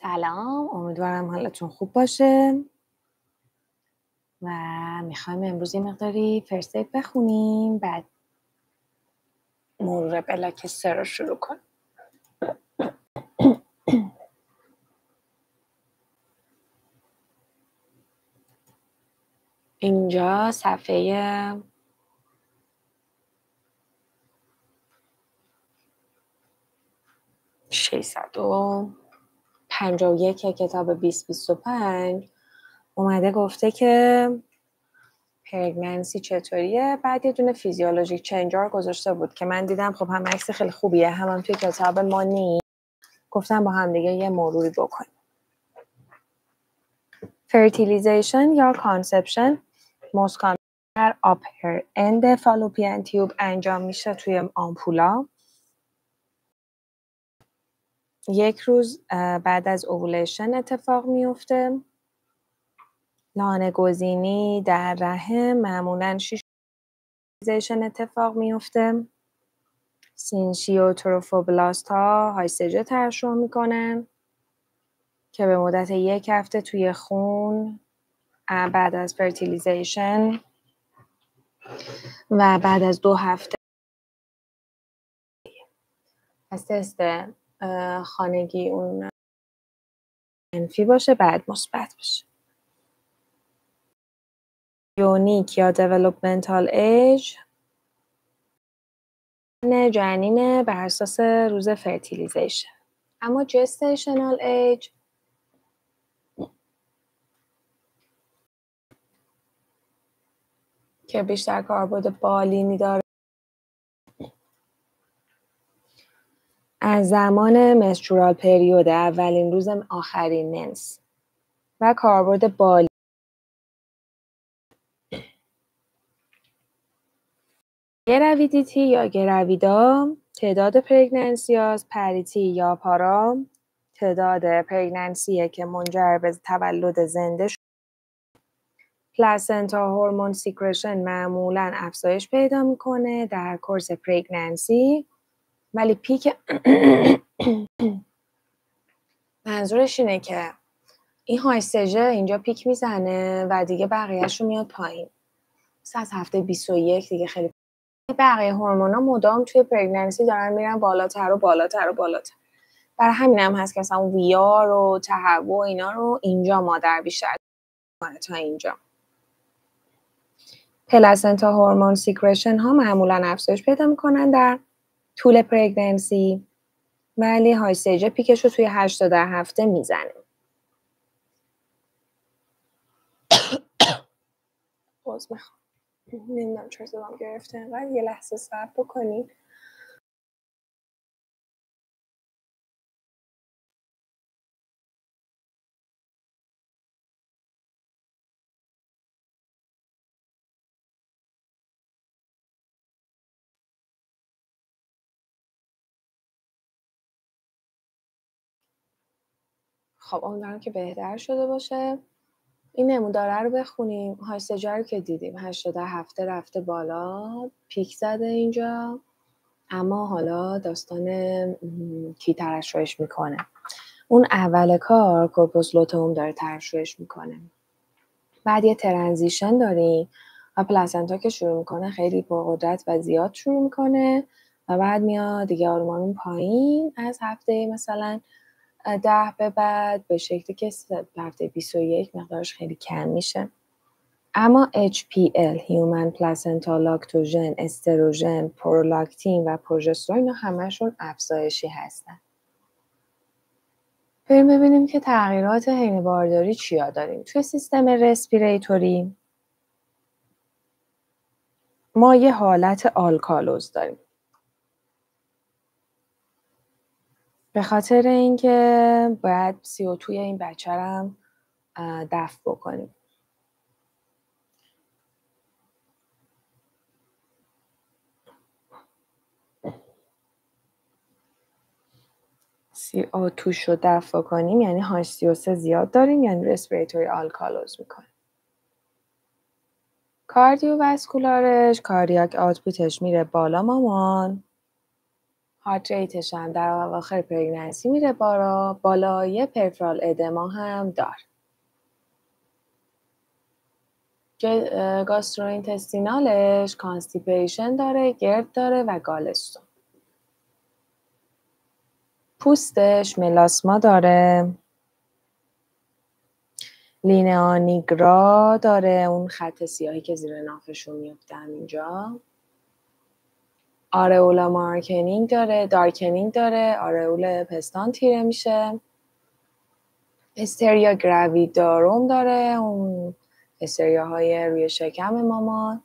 سلام، امیدوارم حالتون خوب باشه و میخوایم امروز یه مقداری فرست اید بخونیم، بعد مرور بلاک 3 رو شروع کنیم. اینجا صفحه 651 کتاب 2025 اومده گفته که پرگننسی چطوریه. بعد یه دونه فیزیولوژیک چنجار گذاشته بود که من دیدم خب هم عکس خیلی خوبیه، هم توی کتاب ما نیست. گفتم با هم دیگه یه مروری بکنیم. فرتیلیزیشن یا کانسپشن most common در upper end fallopian tube انجام میشه توی آمپولا. یک روز بعد از اووولیشن اتفاق میفته. لانه گزینی در رحم معمولاً 6 اتفاق میفته. سینشیوتروفوبلاست ها هایستجه ترشح میکنن که به مدت 1 هفته توی خون بعد از فرتیلیزیشن و بعد از 2 هفته از تست خانگی اون منفی باشه بعد مثبت باشه. یونیک یا developmental age جنین بر اساس روز فرتیلیزیشن، اما gestational age که بیشتر کاربرد بالینی داره از زمان منسترال پریود، اولین روز آخرین منس، و کاربرد بالینی. گراویدیتی یا گراویدا تعداد پرگننسیاست. پریتی یا پارا تعداد پرگننسیه که منجر به تولد زنده شد. پلاسنتا هورمون سیکرشن معمولاً افزایش پیدا میکنه در کورس پرگننسی، ولی پیک منظورش اینه که این هایستجه اینجا پیک میزنه و دیگه بقیه‌اش رو میاد پایین. از هفته 21 دیگه خیلی بقیه هورمونا مدام توی پرگننسی دارن میرن بالاتر و بالاتر و بالاتر. برای همین هم هست که مثلا ویار و تهوع اینا رو اینجا مادر بیشتر کنه تا اینجا. پلاسنتا هورمون سیکرشن ها معمولا افزایش پیدا میکنن در طول پرگننسی، ولی هایستجه پیکش رو توی 8 تا 10 هفته میزنه. باز میخوام نمیدونم چرا زبام گرفته اینقدر، یه لحظه صبر بکنید. خب امیدوارم که بهتر شده باشه. این نموداره رو بخونیم. هایستجه رو که دیدیم 8 تا 10 هفته رفته بالا، پیک زده اینجا، اما حالا داستان کی ترشحش میکنه. اون اول کار کورپوس لوتئوم داره ترشحش میکنه، بعد یه ترانزیشن داریم و پلاسنتا که شروع میکنه خیلی پرقدرت و زیاد شروع میکنه و بعد میاد دیگه آروم آروم پایین از هفته مثلا 10 به بعد به شکلی که هفته 21 مقدارش خیلی کم میشه. اما HPL Human Placental Lactogen، استروژن، پرولاکتین و پروژسترون اینا همشون افزایشی هستن. بریم ببینیم که تغییرات حین بارداری چیا داریم. توی سیستم رسپیریتوری ما یه حالت آلکالوز داریم. به خاطر اینکه باید CO2 این بچه رو هم دفع بکنیم. CO2 شو دفع کنیم یعنی H3O3 زیاد داریم، یعنی رسپیریتوری آلکالوز میکنیم. کاردیوواسکولارش، کاردیاک آوتپوتش میره بالا مامان. هارت ریتش هم در اواخر پرگننسی میره بالا. یه پرفرال ادما هم داره. گاستروینتستینالش کانستیپیشن داره، گرد داره و گالستون. پوستش ملاسما داره، لینئا نیگرا داره، اون خط سیاهی که زیر نافشون میفتن اینجا. آرئولا مارکنینگ داره، دارکنینگ داره، آرئول پستان تیره میشه. استریا گراویداروم داره، اون استریاهای روی شکم مامان.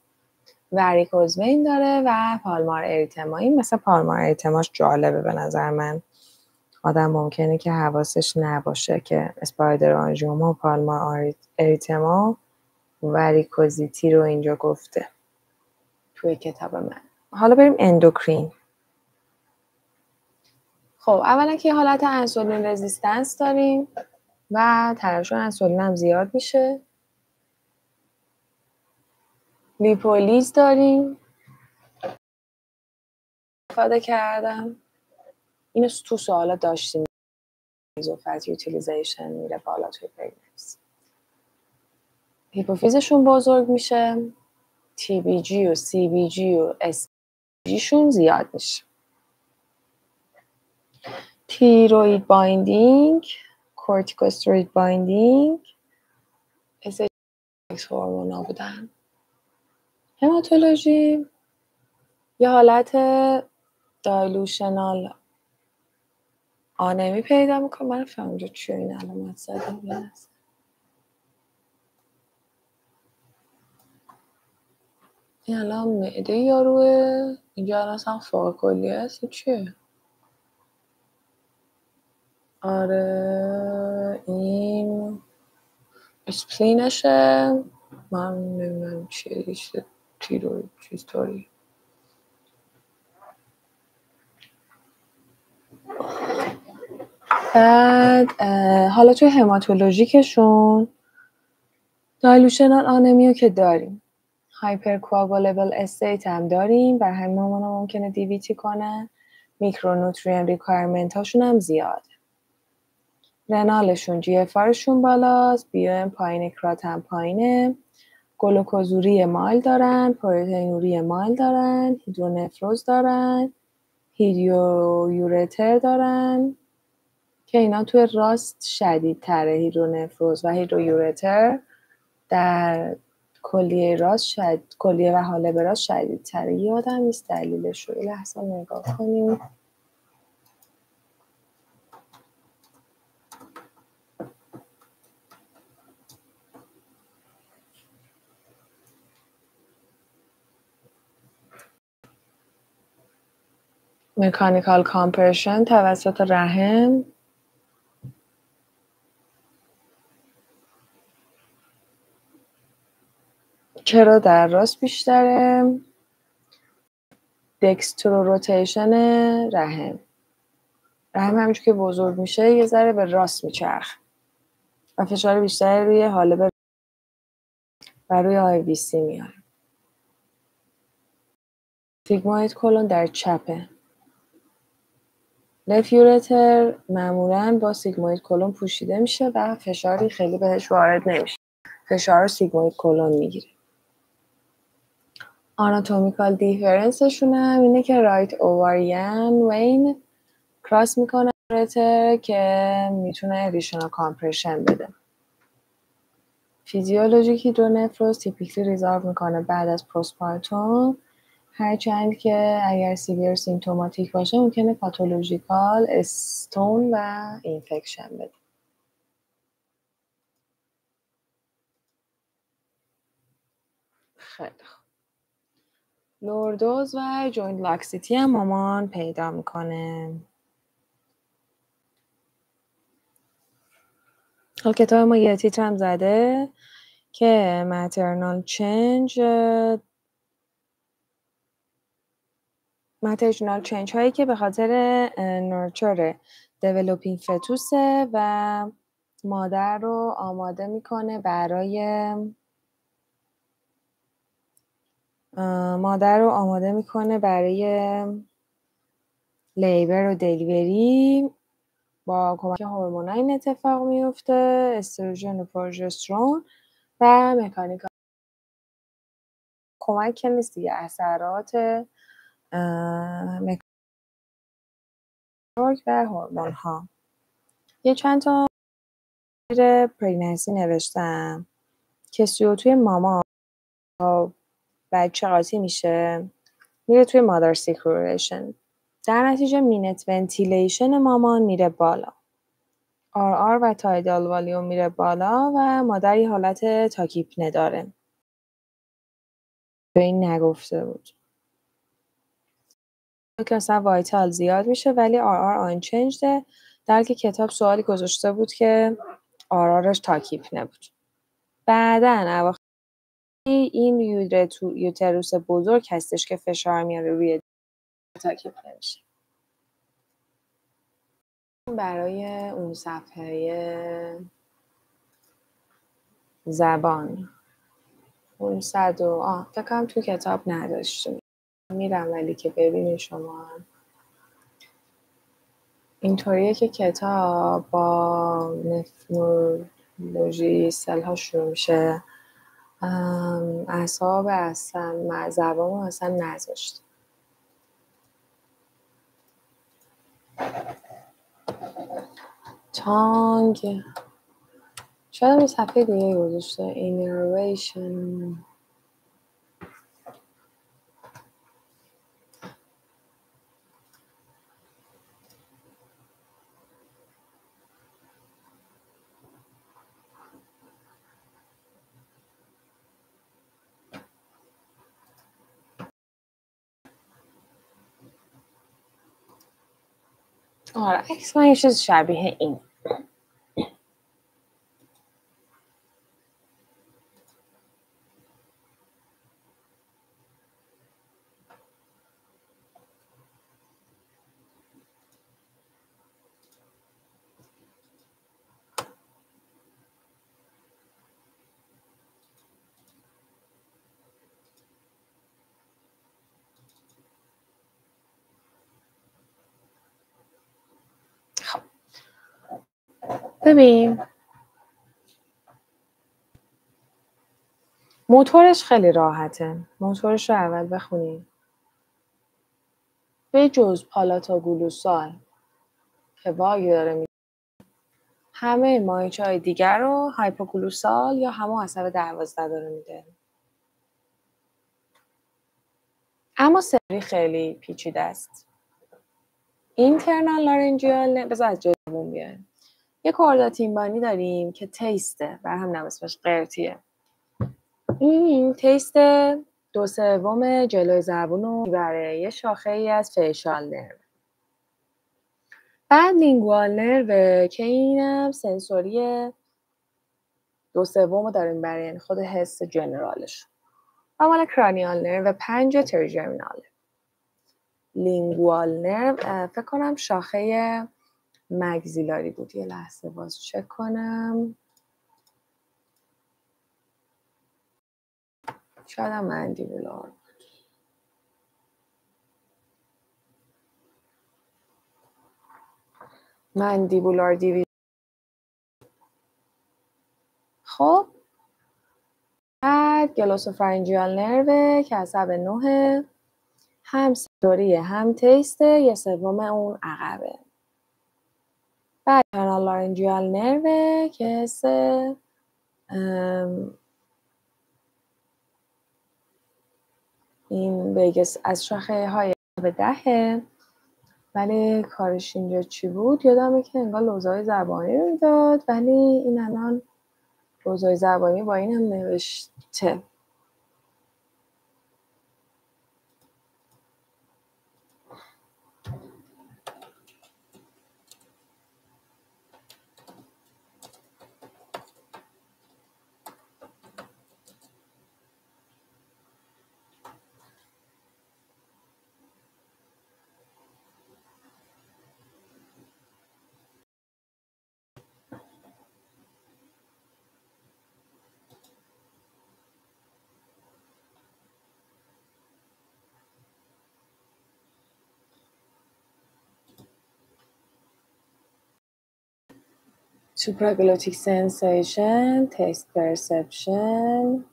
وریکوز وین داره و پالمار اریتمایی. مثلا پالمار اریتماش جالبه به نظر من. آدم ممکنه که حواسش نباشه که اسپایدر آنژیوما و پالمار اریتما وریکوزیتی رو اینجا گفته توی کتاب من. حالا بریم اندوکرین. خب اولا که حالت انسولین رزیستنس داریم و ترشح انسولین هم زیاد میشه. لیپولیز داریم، استفاده کردم. اینو تو سوالا داشتیم. ایزوفت یوتیلیزیشن میره بالا توی پرگننسی. هیپوفیزشون بزرگ میشه. تی بی جی و سی بی جی و اس بی جی شون زیاد میشه. تیروید بایندینگ، کورتیکوستروید بایندینگ، اس اکس هورمونا بودن. هماتولوژی یه حالت دایلوشنال آنمی پیدا میکنه. من فهمم جو چیه این علامت زده. این الان معده یاروه، اینجا الان اصلا فوق کلیه هست. چیه؟ آره این اسپلینشه. من نمیدونم چیه، هیچ تیروید چیز طوری. بعد حالا توی هماتولوژیکشون دایلوشنال آنمیو که داریم، هایپرکواگولبل استیت هم داریم، بر همین ممکنه دیویتی کنن. میکرونوترین ریکوایرمنت هاشون هم زیاده. رنالشون جی اف آرشون بالاست، بیو ام پایینه، کرات هم پایینه. گلوکوزوری مایل دارن، پروتئینوری مایل دارن، هیدرونفروز دارن، هیدرویورتر دارن که اینا توی راست شدیدتره. هیدرونفروز و هیدرویورتر در کلیه راست کلیه و حالب راست شدیدتره. یادم نیست دلیلش رو. یه لحظه نگاه کنیم. مکانیکال کامپرشن توسط رحم، چرا در راست بیشتره؟ دکسترو روتیشن رحم همینجور که بزرگ میشه یه ذره به راست میچرخ و فشار بیشتری روی حالب و روی آی وی سی میاره. سیگموید کلون در چپه. لفت یورتر معمولاً با سیگموید کلون پوشیده میشه و فشاری خیلی بهش وارد نمیشه. فشار رو سیگموید کلون میگیره. آناتومیکال دیفرنسشون هم اینه که رایت اوواریان وین کراس میکنه یورتر که میتونه ادیشنال کامپرشن بده. فیزیولوژیک هیدرونفروز تیپیکلی ریزالو میکنه بعد از پروسپارتوم، هرچند که اگر سیویر سیمتوماتیک باشه ممکنه پاتولوژیکال استون و اینفکشن بده. خیلی خوب. لوردوز و جوینت لاکسیتی هم مامان پیدا میکنه. حال کتاب ما یه تیتر هم زده که maternal change هایی که به خاطر نورچر دیولوپینگ فتوسه و مادر رو آماده میکنه برای لیبر و دلیوری با کمک هورمون‌ها این اتفاق میفته، استروژن و پروژسترون و مکانیکال کمک که نیست دیگه، اثرات مکانیک و هورمون‌ها. یه چند تا پرگننسی نوشتم که CO2 ماما بچه قاطی میشه، میره توی مادر سیکروریشن، در نتیجه مینت ونتیلیشن مامان میره بالا، آر و تایدال والیوم میره بالا و مادر یه حالت تاکیپنه داره. به این نگفته بود که اصلا وایتال زیاد میشه ولی آر آنچنجده، در که کتاب سوالی گذاشته بود که آرش تاکیپنه بود. بعدن اواخر این یوتروس بزرگ هستش که فشار میاره روی تاکیپنه میشه. برای اون صفحه زبان اون فکر کنم تو کتاب نداشتیم، میرم ولی که ببینید شما اینطوریه که کتاب با نفرولوژی سل‌ها شروع میشه، اعصاب اصلا زبان اصلا نذاشت. تانگ شاید رو صفحه دیگه گذاشته innervation. آره عکس من یه چیز شبیه این. خب ببین موتورش خیلی راحته، موتورش رو اول بخونیم. به جز پالاتاگلوسال که واگ داره میده، همه ماهیچه‌های دیگر رو هایپوگلوسال یا همون عصب 12 داره میده. اما سری خیلی پیچیده است. اینترنال لارنجیال بذار از جلومون بیایم. یه کوردا تیمبانی داریم که تیسته، بر هم اسمش قرتیه. این تیست 2/3 جلوی زبون رو میبره، یه شاخه ای از فیشال نرو. بعد لینگوال نرو که اینم سنسوری 2/3 رو داره میبره، یعنی خود حس جنرالش. و مال کرانیال نرو 5 تریجرمینال. لینگوال نرو فکر کنم شاخه مگزیلاری بود. یه لحظه باز چک کنم. شاید هم مندیبولار. مندیبولار دیویژن. خب بعد گلوسوفرنجیال نرو که عصب 9 هم سنسوریه هم تیسته، 1/3 اون عقبه. بعد کانال لارنجیال نرو که حس این بگس از شاخه های به 10، ولی کارش اینجا چی بود؟ یادمه که انگار لوزهای زبانی رو داد، ولی این الان لوزهای زبانی با این هم نوشته. supraglottic sensation, taste perception.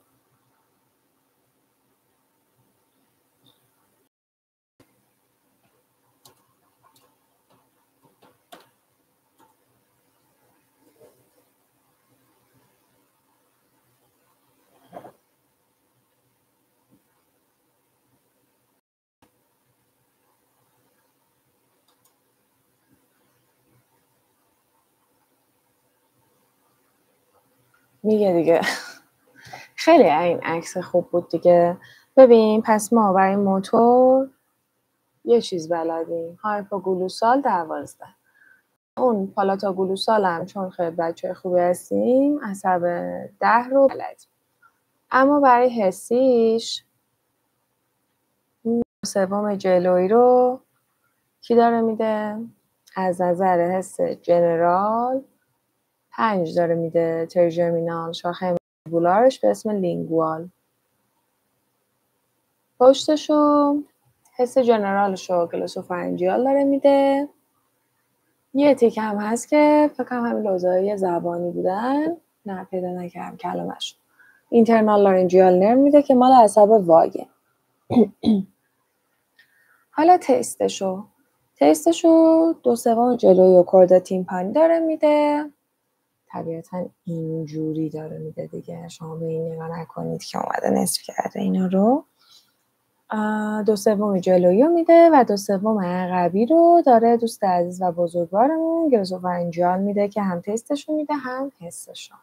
میگه دیگه خیلی این عکس خوب بود دیگه. ببین پس ما برای موتور یه چیز بلدیم، هایپوگلوسال 12. اون پالاتاگلوسال هم چون خیلی بچه خوبی هستیم عصب 10 رو بلدیم. اما برای حسیش سوم جلویی رو کی داره میده؟ از نظر حس جنرال 5 داره میده تریجرمینال، شاخه مانیبولارش به اسم لینگوال. پشتشو حس جنرالشو گلوسوفرنجیال داره میده. یه تیک هم هست که فکر کنم همین لوزهای زبانی بودن، نه پیدا نکردم کلمش. اینترنال لارنجیال نرو میده که مال عصب واگه. حالا تستشو 2/3 جلویی و کوردا تیمپانی داره میده. طبیعتا اینجوری داره میده دیگه، شما به این نگاه نکنید که اومده نصف کرده اینا رو. 2/3 جلویی رو میده و 2/3 عقبی رو داره دوست عزیز و بزرگوارمون گلوسوفرنجیال میده که هم تستشو میده هم حسشو.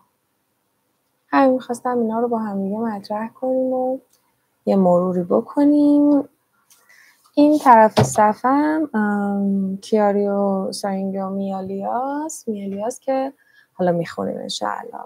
همین میخواستم اینا رو با هم دیگه مطرح کنیم و یه مروری بکنیم. این طرف صفم کیاریو سارینگیومیالیاس که حالا میخونیم انشاءالله.